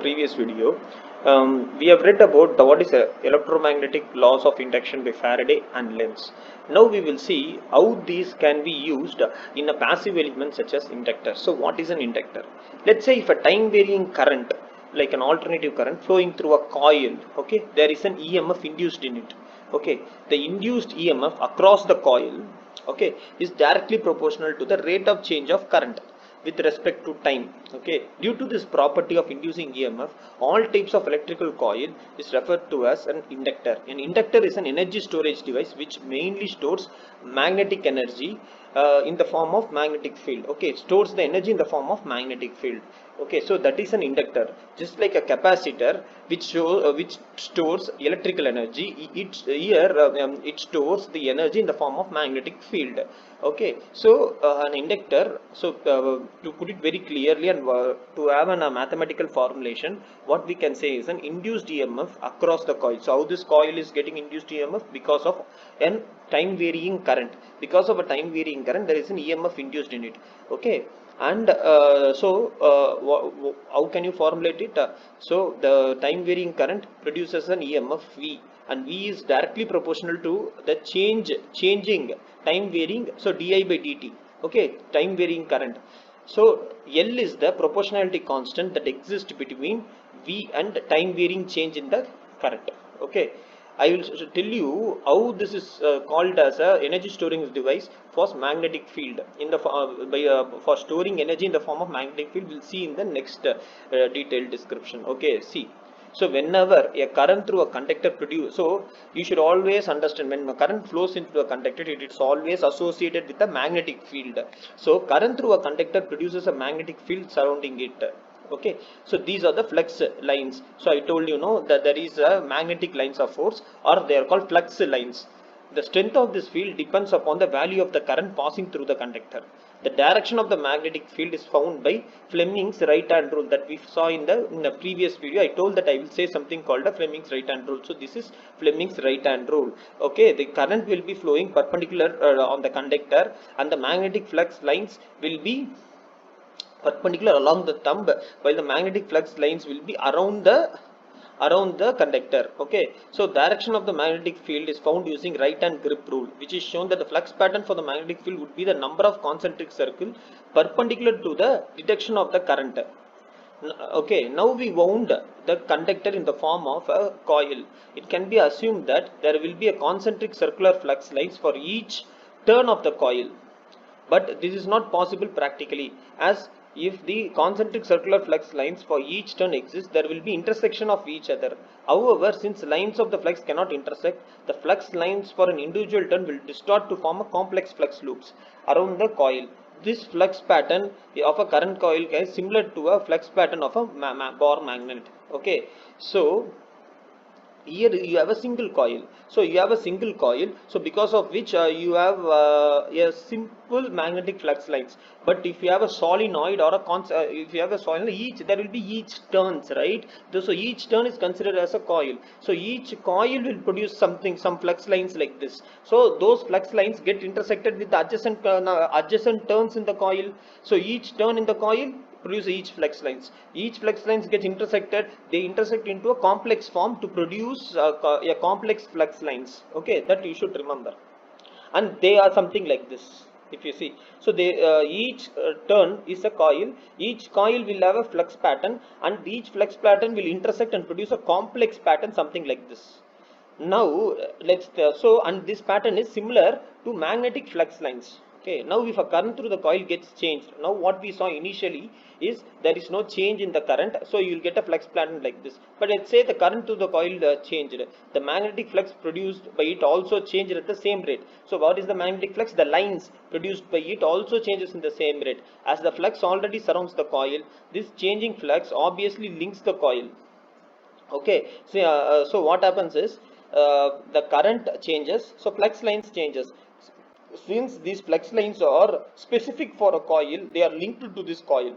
Previous video, we have read about what is electromagnetic laws of induction by Faraday and Lenz. Now we will see how these can be used in a passive element such as inductor. So what is an inductor? Let's say if a time varying current, like an alternative current flowing through a coil, okay, there is an EMF induced in it. Okay, the induced EMF across the coil, okay, is directly proportional to the rate of change of current with respect to time. Okay, due to this property of inducing EMF, all types of electrical coil is referred to as an inductor. An inductor is an energy storage device which mainly stores magnetic energy in the form of magnetic field. Okay, it stores the energy in the form of magnetic field. Okay, so that is an inductor. Just like a capacitor which stores electrical energy, it stores the energy in the form of magnetic field. Okay, so an inductor, so to put it very clearly and to have a mathematical formulation, what we can say is an induced EMF across the coil. So how this coil is getting induced EMF? Because of an time varying current. Because of a time varying current, there is an EMF induced in it. Okay, and how can you formulate it? So the time varying current produces an EMF V, and V is directly proportional to the changing time varying, so di by dt. Okay, time varying current. So L is the proportionality constant that exists between V and time varying change in the current. Okay, I will tell you how this is called as a energy storing device for magnetic field in the for storing energy in the form of magnetic field. We'll see in the next detailed description. Okay, see, so whenever a current through a conductor produce, so you should always understand when a current flows into a conductor, it is always associated with a magnetic field. So current through a conductor produces a magnetic field surrounding it. Okay, so these are the flux lines. So I told you know that there is a magnetic lines of force, or they are called flux lines. The strength of this field depends upon the value of the current passing through the conductor. The direction of the magnetic field is found by Fleming's right hand rule that we saw in the previous video. I told that I will say something called a Fleming's right hand rule. So this is Fleming's right hand rule. Okay, the current will be flowing perpendicular on the conductor, and the magnetic flux lines will be perpendicular along the thumb, while the magnetic flux lines will be around the conductor. Okay, so direction of the magnetic field is found using right hand grip rule, which is shown that the flux pattern for the magnetic field would be the number of concentric circle perpendicular to the direction of the current. Okay, now we wound the conductor in the form of a coil. It can be assumed that there will be a concentric circular flux lines for each turn of the coil, but this is not possible practically, as if the concentric circular flux lines for each turn exist, there will be intersection of each other. However, since lines of the flux cannot intersect, the flux lines for an individual turn will distort to form a complex flux loops around the coil. This flux pattern of a current coil is similar to a flux pattern of a Bohr magnet. Okay, so here you have a single coil. So you have a single coil, so because of which you have a simple magnetic flux lines. But if you have a solenoid or a if you have a solenoid, each there will be each turns, right? So each turn is considered as a coil. So each coil will produce some flux lines like this. So those flux lines get intersected with the adjacent turns in the coil. So each turn in the coil produce each flux lines. Each flux lines gets intersected, they intersect into a complex form to produce a complex flux lines. Okay, that you should remember. And they are something like this, if you see. So they each turn is a coil. Each coil will have a flux pattern, and each flux pattern will intersect and produce a complex pattern, something like this. Now let's so, and this pattern is similar to magnetic flux lines. Okay, now if a current through the coil gets changed, now what we saw initially is there is no change in the current, so you will get a flux pattern like this. But let's say the current through the coil changed, the magnetic flux produced by it also changed at the same rate. So what is the magnetic flux? The lines produced by it also changes in the same rate. As the flux already surrounds the coil, this changing flux obviously links the coil. Okay, so what happens is the current changes, so flux lines changes. Since these flux lines are specific for a coil, they are linked to this coil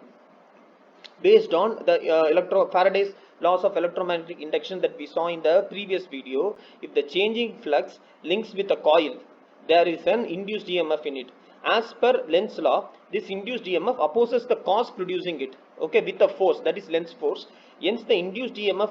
based on the Faraday's laws of electromagnetic induction that we saw in the previous video. If the changing flux links with a coil, there is an induced EMF in it. As per Lenz's law, this induced EMF opposes the cause producing it, okay, with a force, that is Lenz's force. Hence the induced EMF